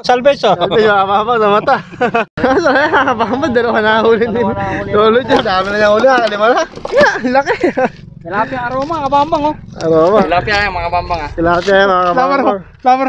Salveso. Sabi nyo, kapapag na mata. Kapapag, dalawa na huli din. Lolo dyan, dami na niya huli, kalima na. Laki. Tilapia aroma, kabambang oh. Aroma. Tilapia mga kabambang ah. Tilapia yan, mga kapapag. Flower.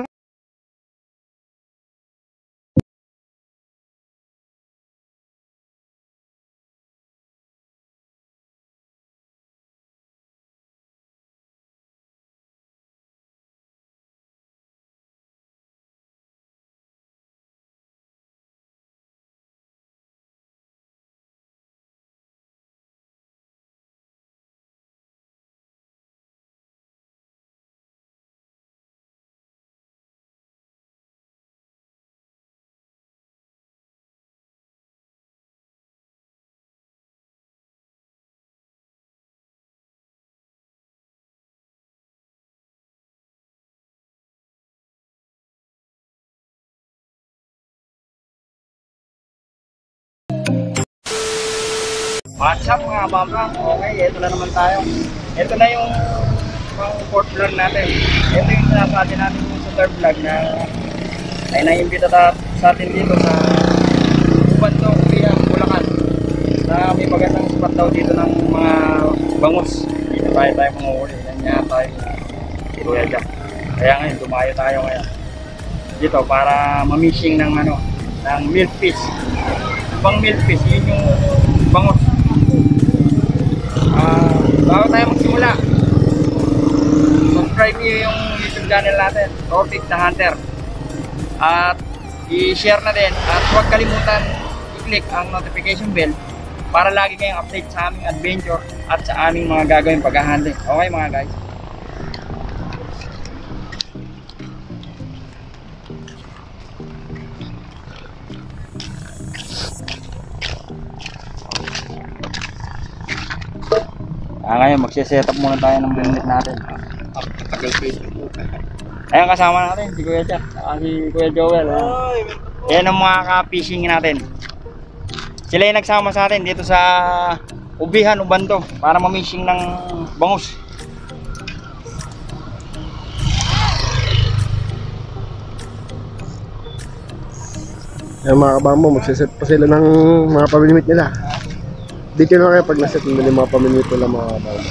What's up mga kabambang? Okay, ito na naman tayo. Ito na yung pang fourth vlog natin. Ito yung sinasabi natin sa third vlog na ay naimbita sa atin dito sa Bando, Kuya, Bulacan. Na may magandang spot daw dito ng mga bangus. Dito tayo manguhuli. Yan nga tayo. Kuya Jack. Kaya ngayon, dumayo tayo ngayon. Dito para mamishing ng ng milkfish. Pang milkfish, yun yung bangus. Bago tayo magsimula, subscribe nyo yung YouTube channel natin, Tortic the Hunter, at i-share na din at huwag kalimutan i-click ang notification bell para lagi kayong update sa aming adventure at sa aming mga gagawin pag-hunting. Okay mga guys? Ngayon magse-set up muna tayo ng bonnet natin. Ayan kasama natin si Kuya Jack at si Kuya Joel. Ayan ang mga ka-fishing natin. Sila yung nagsama sa atin dito sa Ubihan, Ubando para mamishing ng bangus. Ayan mga kabambo, magsiset pa sila ng mga pamilimit nila. Dito na kayo pag naset nila yung mga pamilimit nila mga kabambo.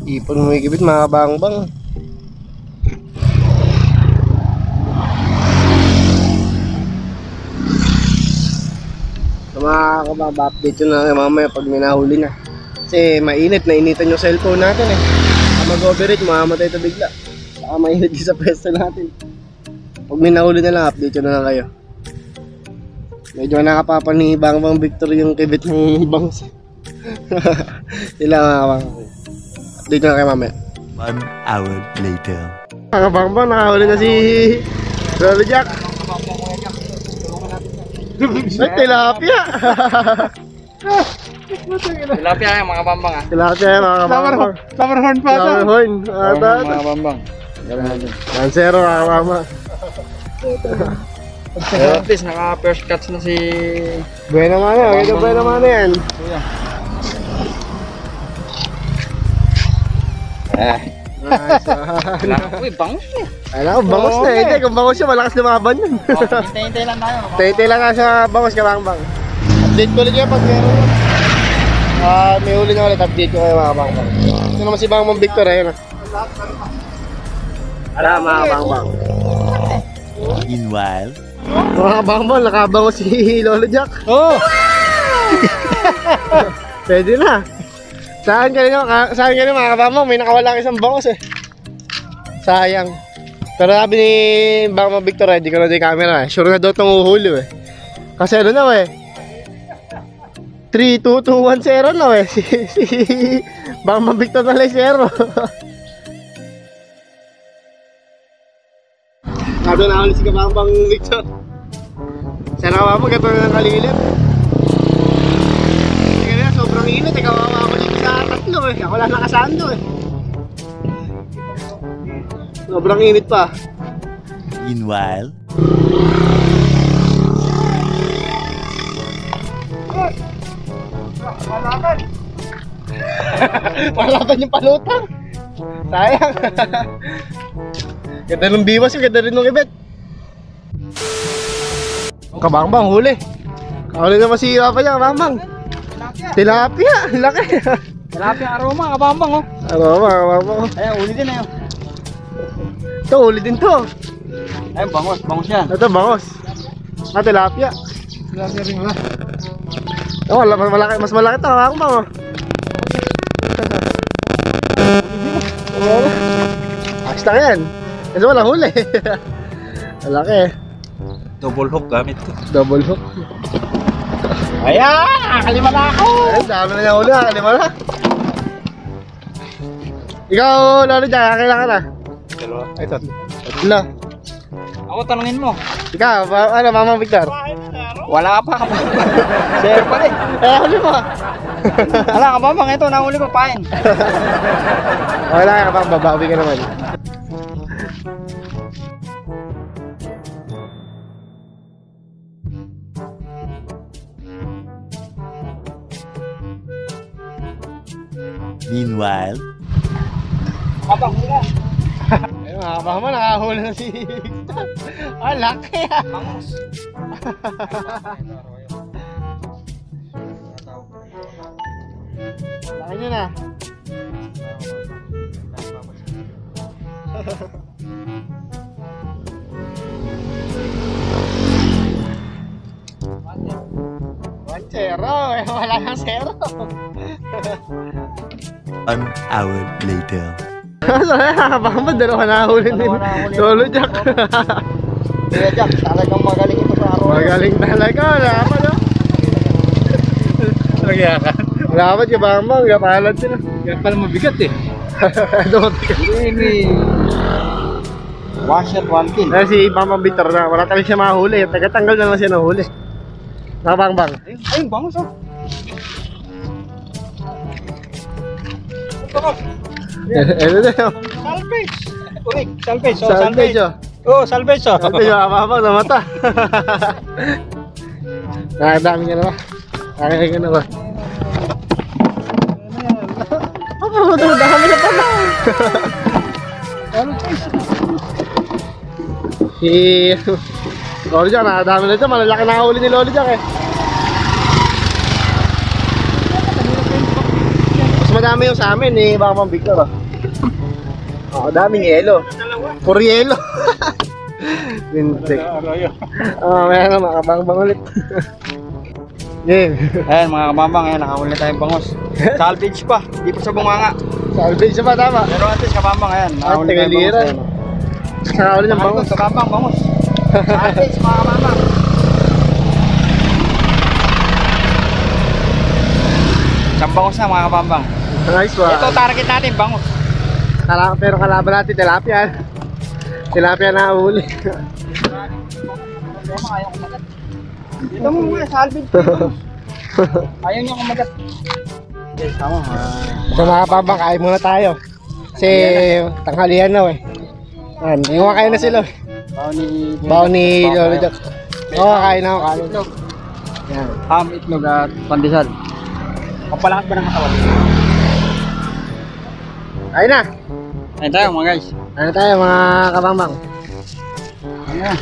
Ipon mo ikibit mga kabang-bang. So mga kabang, update yun na mamaya pag may nahuli na. Kasi mainit, nainitan yung cellphone natin eh. Mag-overheat, mamamatay ito bigla. Saka mainit din sa pwesto natin. Pag may nahuli na lang, update yun na lang kayo. Medyo nakapapa ni Bang Victor yung kibit ng bangs. Sila mga kabang. Update na kayo mamaya. 1 hour later. Mga Bang, nakahuli na si Lolo Jack. Ay, tilapia! Tilapia yan mga bambang ah. Tilapia yan mga kabang. Flowerhorn pa ito. Flowerhorn. Mga bambang. Lansero mga kabang. Pero at least naka first catch na si Buena mano, ito buena mano yan. Kuya. Nice. Uy, bangus eh. Alam ko, bangos na. Hindi, kung bangos siya, malakas lumaban yun. Hintay-hintay lang tayo. Tay-tay lang nga sa bangos ka bang. Update ko ulit yan pag meron yun. May huli na ulit, update ko kayo mga bang. Ito naman si Bang Victor, ayun. Ala mga bang. Meanwhile, Mga bang, nakabango si Lolo Jack. Oh! Pwede na. Saan kanina mga kabang, may nakawala isang bangos eh. Sayang. Pero sabi ni Bang Victor, hindi ko na din camera eh. Sure na daw itong uhuli eh. Kasi ano na eh. 3, 2, 2, 1, 0 na eh. Si Bang Victor na lang 0. Sabi na ulit si Bang Victor. Sana kawawa mo, gato na ng kalilim. Sige na, sobrang init eh. Kawawa ako dito sa tatlo eh. Ako lang nakasando eh. Sobrang init pa. meanwhile, Malaban yung palutang. Sayang. Ganda ng biwas yung ganda rin ng ibet. Kabang-bang, huli. Kahuli na masira pa niya, kabang-bang. Tilapia, laki. Tilapia aroma, kabambang oh. Kabang-bang. Ayan, uli din na yun. Ito, huli din to. Ayun, bangus yan. Ito, bangos. Tilapia. Tilapia rin wala. Oh, mas malaki ito, kabang-bang. Ayos lang yan. Kasi walang huli. Malaki. double hook gamit ko. Double hook. Ayan, nakalima na ako. Ay, dami na niya huli, nakalima na. Ikaw, Lolo Jack, kailangan na. Dalawa. Ay, tatlo. Tatlo. Ako tanungin mo. Ikaw, ano, Mama Victor? Wala pa ka pa. Share pa eh. Huli mo. Ala, kabambang ito, nahuli ko pain. Wala ka bang babawi ka naman. Meanwhile, Kabang, huli na. Ayun, mga mo, nakahuli na si Victor. Ah, laki ah. Bangus. Laki nyo na. Zero, wala nang zero. 1 hour later. Baka ba dalawa nahuli ni Lolo Jack? Kuya Jack, talagang magaling ito sa araw. Magaling talaga, wala pa no? Nagyakan. Wala pa ka Bambang, kapalan sila. Yan pala mabigat eh. Ini washer one kill. Si Bambang Victor na, wala talaga siya mahuli. Tagatanggal na lang siya ng huli. Bambang. Ayun, bangus oh. Ano na yun? Salvage. Correct, salvage. Oh, Salvage oh. Oh, salvage oh. Salvage oh, Bambang na mata. Nakadami ka na ba? Nakadami ka na ba? Dami na pala. Si Lolo Jack, nakadami na ito. Malalaki na huli ni Lolo Jack eh. Mas madami yung sa amin eh, baka Victor ah. daming yelo. Puro yelo. Lintik. Meron makabangbang ulit. Game. Ayan mga kabambang, ayan nakahuli tayong bangos. Salvage pa, di pa sa bunganga. Salvage pa tama. Pero atis kabambang, ayan. At tagaliran. Nakahuli ng bangos. Kabambang, bangos. Salvage mga kabambang. Isang bangos na mga kabambang. Nice one. Ito target natin, bangos. Pero kalaban natin, tilapia. Tilapia na huli. Dito mo muna, salvage. Ayaw niya kumagat. Yes, tama. So mga kabambang, kain muna tayo. Kasi tanghalian na Yan, iwan kayo na sila. Bao ni Lolo Jack. Oo, kain na ako, kain. Itlog. Yan. Ham, itlog at pandesal. Kapalakas ba ng katawan? Kain na. Ayun tayo mga guys. Ano tayo mga kabambang? Ayan.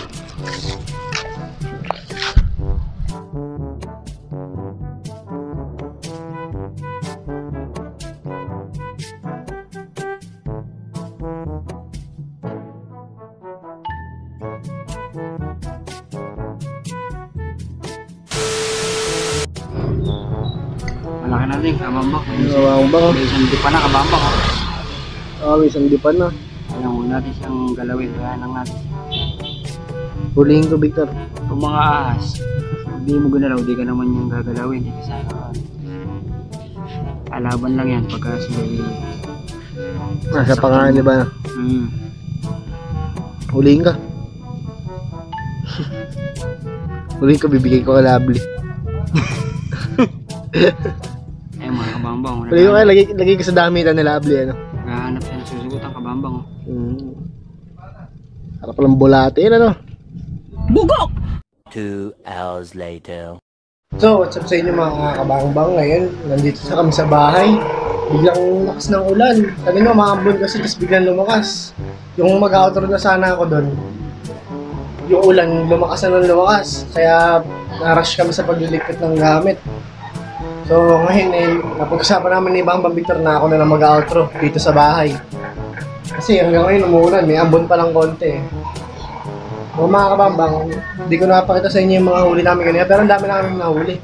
Malaki natin, kabambang. Kabambang. May isang di pa na, kabambang. May isang dipan na. Alam mo natin siyang galawin, kaya lang natin. Hulihin ko, Victor. Kung mga ahas, hindi mo ginalaw, di ka naman yung gagalawin. Kasi alaban lang yan pagka sila Nasa pangalan ba? Hulihin ka. Hulihin ka, bibigay ko kalabli. Eh mga kabambang. Hulihin ko kaya, lagay ko sa damitan nila abli, ano? Naghahanap siya ng susugutan kabambang. Para palang bulate, ano? Bugok! 2 hours later. So, what's up sa inyo mga kabambang? Ngayon, nandito sa kami sa bahay. Biglang lakas ng ulan. Kanina maambon kasi, tapos biglang lumakas. Yung mag-outro na sana ako doon, yung ulan lumakas na ng lumakas. Kaya na-rush kami sa paglilikot ng gamit. So ngayon napag-usapan namin ni Bambang Victor na ako na lang mag-outro dito sa bahay. Kasi hanggang ngayon umuulan, may ambon pa lang konti. Mga kabambang, hindi ko napakita sa inyo yung mga huli namin kanina, pero ang dami namin nahuli.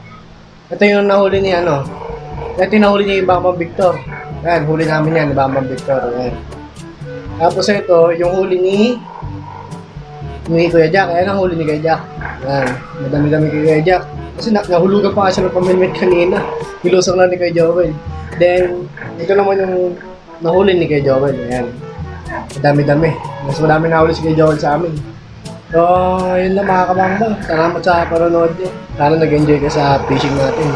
Ito yung nahuli ni ito yung nahuli ni Bambang Victor. Ayan, huli namin yan ni Bambang Victor. Ayan. Tapos ito, yung huli ni Kuya Jack. Ayan ang huli ni Kuya Jack. Ayan, madami-dami kay Kuya Jack. Kasi nahulugan pa siya ng pamilmit kanina. Nilusok na ni Kuya Joel. Then, ito naman yung nahuli ni Kuya Joel. Ayan. Madami-dami. Mas madami nahuli si Kuya Joel sa amin. So, yun lang mga kabambang. Salamat sa panonood nyo. Sana nag-enjoy ka sa fishing natin.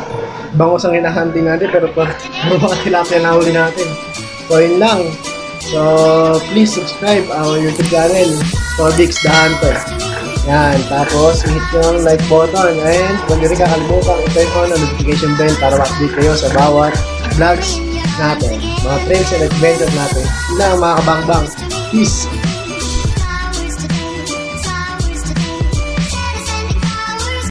Bangos ang hinahunting natin pero mga tilapia nahuli natin. So, yun lang. So, please subscribe our YouTube channel, Todix the Hunter. Yan, tapos hit nyo ang like button and huwag nyo rin kakalimutan i-turn on ang notification bell para ma-update kayo sa bawat vlogs natin, mga trails and adventures natin. Yun lang mga kabangbang. Peace!